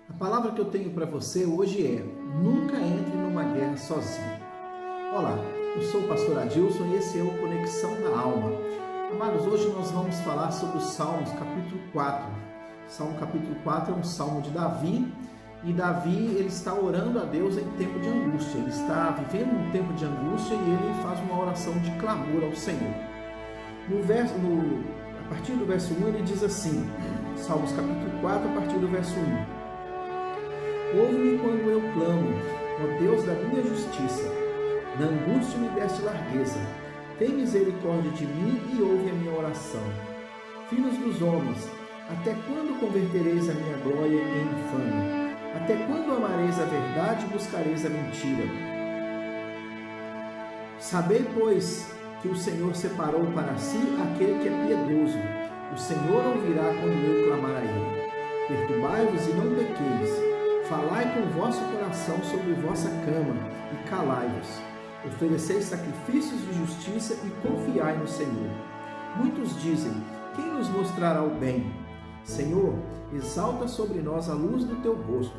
A palavra que eu tenho para você hoje é: nunca entre numa guerra sozinho. Olá, eu sou o pastor Adilson e esse é o Conexão da Alma. Amados, hoje nós vamos falar sobre os Salmos, capítulo 4. Salmo capítulo 4 é um salmo de Davi, e Davi ele está orando a Deus em tempo de angústia. Ele está vivendo um tempo de angústia e ele faz uma oração de clamor ao Senhor. A partir do verso 1 ele diz assim, Salmos capítulo 4, a partir do verso 1. Ouve-me quando eu clamo, ó Deus da minha justiça. Na angústia me deste largueza. Tem misericórdia de mim e ouve a minha oração. Filhos dos homens, até quando convertereis a minha glória em infâmia? Até quando amareis a verdade e buscareis a mentira? Sabei, pois, que o Senhor separou para si aquele que é piedoso. O Senhor ouvirá quando eu clamar a ele. Perturbai-vos e não pequeis. Falai com o vosso coração sobre vossa cama e calai-vos. Ofereceis sacrifícios de justiça e confiai no Senhor. Muitos dizem: quem nos mostrará o bem? Senhor, exalta sobre nós a luz do teu rosto.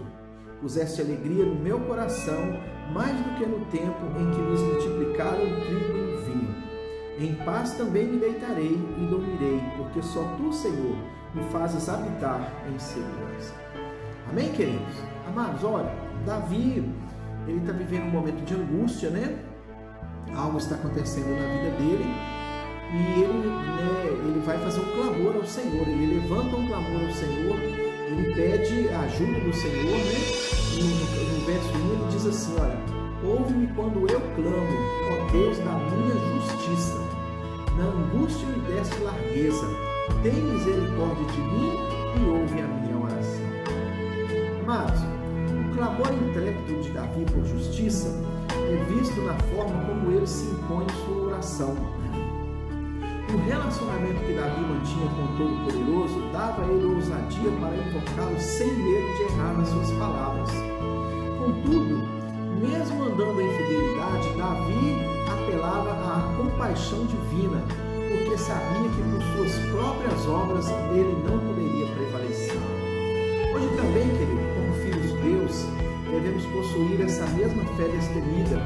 Puseste alegria no meu coração, mais do que no tempo em que nos multiplicaram o trigo e o vinho. Em paz também me deitarei e dormirei, porque só tu, Senhor, me fazes habitar em segurança. Amém, queridos? Amados, olha, Davi, ele está vivendo um momento de angústia, né? Algo está acontecendo na vida dele e ele vai fazer um clamor ao Senhor. Ele levanta um clamor ao Senhor, ele pede a ajuda do Senhor, né? No verso 1 ele diz assim, olha, ouve-me quando eu clamo, ó Deus da minha justiça. Na angústia me deste largueza. Tem misericórdia de mim e ouve a minha oração. Amados, o clamor intrépido de Davi por justiça é visto na forma como ele se impõe em sua oração. O relacionamento que Davi mantinha com o Todo-Poderoso dava a ele ousadia para invocá-lo sem medo de errar nas suas palavras. Contudo, mesmo andando em fidelidade, Davi apelava à compaixão divina, porque sabia que por suas próprias obras ele não poderia prevalecer. Hoje também, querido, como filhos de Deus, devemos possuir essa mesma fé destemida,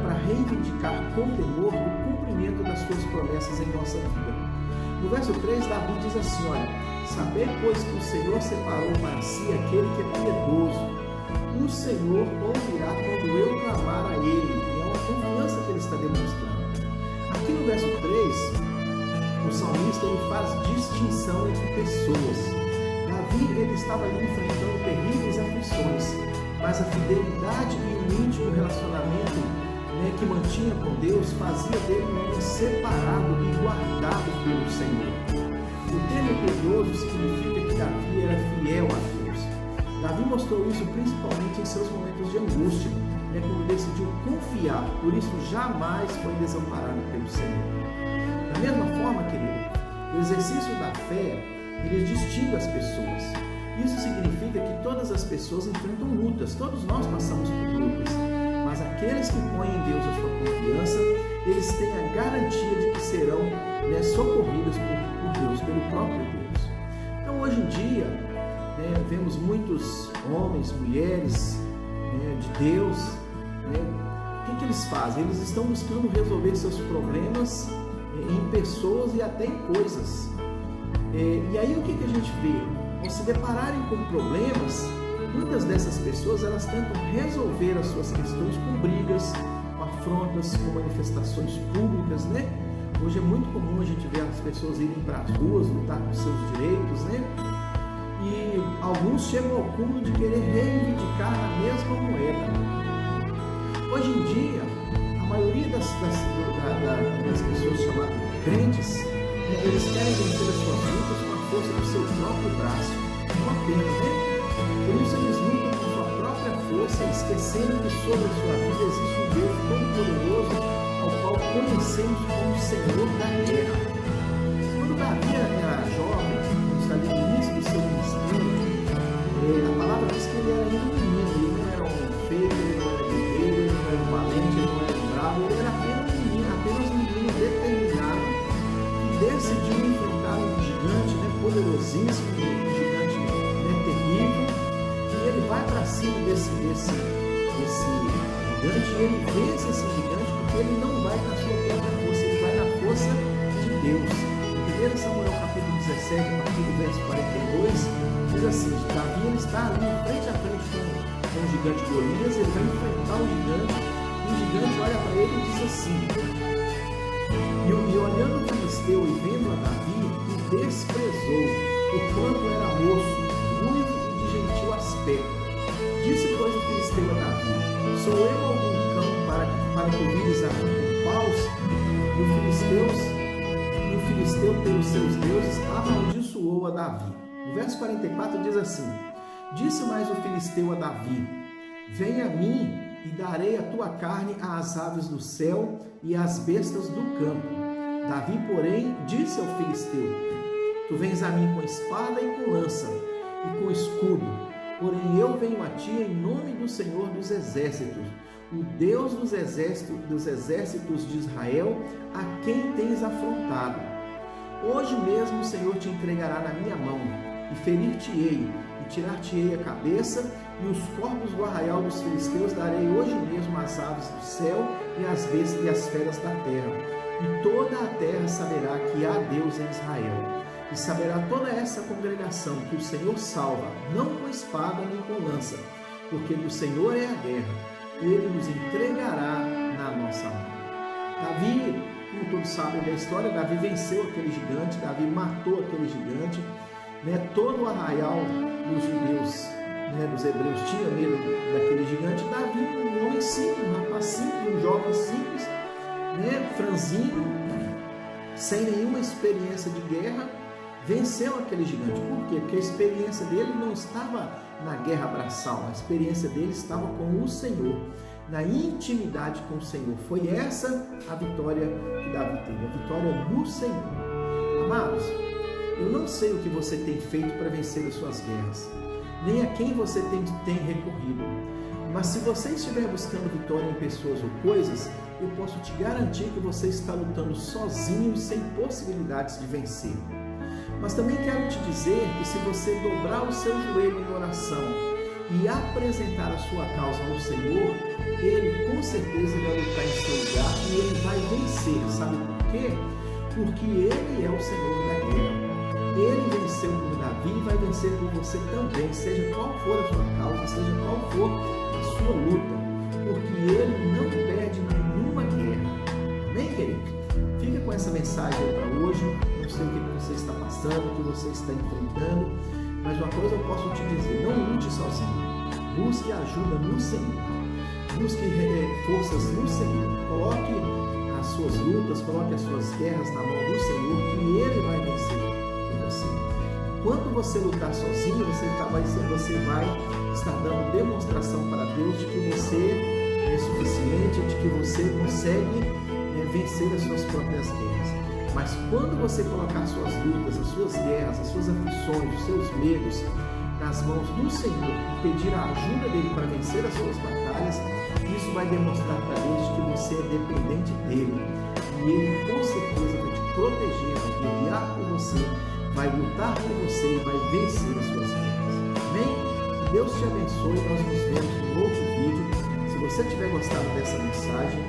para reivindicar com temor o cumprimento das suas promessas em nossa vida. No verso 3, Davi diz assim, olha, saber, pois, que o Senhor separou para si aquele que é piedoso. O Senhor ouvirá quando eu clamar a ele. É uma confiança que ele está demonstrando. Aqui no verso 3, o salmista ele faz distinção entre pessoas. Davi ele estava ali enfrentando terríveis aflições, mas a fidelidade e o íntimo relacionamento que mantinha com Deus fazia dele um homem separado e guardado pelo Senhor. O termo piedoso significa que Davi era fiel a Deus. Davi mostrou isso principalmente em seus momentos de angústia, quando decidiu confiar, por isso jamais foi desamparado pelo Senhor. Da mesma forma, querido, o exercício da fé ele distingue as pessoas. Isso significa que todas as pessoas enfrentam lutas, todos nós passamos por lutas, mas aqueles que põem em Deus a sua confiança, eles têm a garantia de que serão socorridos por Deus, pelo próprio Deus. Então hoje em dia, vemos muitos homens, mulheres de Deus, o que eles fazem? Eles estão buscando resolver seus problemas em pessoas e até em coisas. E aí o que a gente vê? Ao se depararem com problemas, muitas dessas pessoas elas tentam resolver as suas questões com brigas, com afrontas, com manifestações públicas, Hoje é muito comum a gente ver as pessoas irem para as ruas, lutar por seus direitos, E alguns chegam ao cúmulo de querer reivindicar a mesma moeda. Hoje em dia, a maioria das pessoas chamadas crentes, eles querem vencer as suas lutas com a força do seu próprio braço. É uma pena, Por isso eles lutam com sua própria força, esquecendo que sobre a sua vida existe um Deus todo-poderoso, ao qual conhecemos como Senhor da guerra. Quando Davi era jovem, quando está no início do seu ministério, a palavra diz que ele era ainda um menino, ele não era um homem feio, ele não era guerreiro, ele não era um valente, ele não era um bravo, ele era apenas um menino determinado, que decidiu enfrentar um gigante poderosíssimo, um gigante terrível, e ele vai para cima desse gigante, e ele vence esse gigante, porque ele não vai na sua própria força, ele vai na força de Deus. Em 1 Samuel capítulo 17, a partir do verso 42, diz assim: Davi ele está ali frente a frente com o gigante Golias, ele vai enfrentar o gigante olha para ele e diz assim: e olhando o filisteu e vendo a Davi, o desprezou, porquanto era moço, ruivo e de gentil aspecto. Disse, pois, o filisteu a Davi: sou eu algum cão para que vires a mim com paus? E o filisteu, pelos seus deuses, amaldiçoou a Davi. O verso 44 diz assim: disse mais o filisteu a Davi: vem a mim e darei a tua carne às aves do céu e às bestas do campo. Davi, porém, disse ao filisteu: tu vens a mim com espada e com lança e com escudo, porém eu venho a ti em nome do Senhor dos exércitos, o Deus dos exércitos de Israel, a quem tens afrontado. Hoje mesmo o Senhor te entregará na minha mão, e ferir-te-ei, e tirar-te-ei a cabeça, e os corpos do arraial dos filisteus darei hoje mesmo às aves do céu e às bestas e às feras da terra. E toda a terra saberá que há Deus em Israel. E saberá toda essa congregação que o Senhor salva, não com espada nem com lança, porque do Senhor é a guerra, ele nos entregará na nossa mão. Davi, como todos sabem da história, Davi venceu aquele gigante, Davi matou aquele gigante, todo o arraial dos judeus, dos hebreus, tinha medo daquele gigante. Davi, um homem simples, um rapaz simples, um jovem simples, franzino, sem nenhuma experiência de guerra, venceu aquele gigante. Por quê? Porque a experiência dele não estava na guerra braçal, a experiência dele estava com o Senhor, na intimidade com o Senhor. Foi essa a vitória que Davi teve, a vitória no Senhor. Amados, eu não sei o que você tem feito para vencer as suas guerras, nem a quem você tem recorrido, mas se você estiver buscando vitória em pessoas ou coisas, eu posso te garantir que você está lutando sozinho, sem possibilidades de vencer. Mas também quero te dizer que se você dobrar o seu joelho em oração e apresentar a sua causa ao Senhor, Ele com certeza vai lutar em seu lugar e Ele vai vencer. Sabe por quê? Porque Ele é o Senhor da guerra. Ele venceu por Davi e vai vencer por você também, seja qual for a sua causa, seja qual for a sua luta, porque Ele não perde nenhuma guerra. Amém, querido? Fica com essa mensagem para hoje. Não sei o que você está passando, o que você está enfrentando, mas uma coisa eu posso te dizer: não lute sozinho. Busque ajuda no Senhor. Busque forças no Senhor. Coloque as suas lutas, coloque as suas guerras na mão do Senhor, que Ele vai vencer por você. Enquanto você lutar sozinho, você vai estar dando demonstração para Deus de que você é suficiente, de que você consegue vencer as suas próprias guerras. Mas quando você colocar as suas lutas, as suas guerras, as suas aflições, os seus medos nas mãos do Senhor e pedir a ajuda dele para vencer as suas batalhas, isso vai demonstrar para Deus que você é dependente dele. E ele com certeza vai te proteger, vai guerrear por você, vai lutar por você e vai vencer as suas guerras. Amém? Que Deus te abençoe. Nós nos vemos no outro vídeo. Se você tiver gostado dessa mensagem,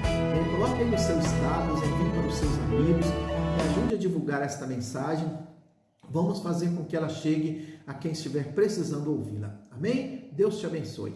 coloque aí o seu status, envie para os seus amigos, me ajude a divulgar esta mensagem. Vamos fazer com que ela chegue a quem estiver precisando ouvi-la. Amém? Deus te abençoe.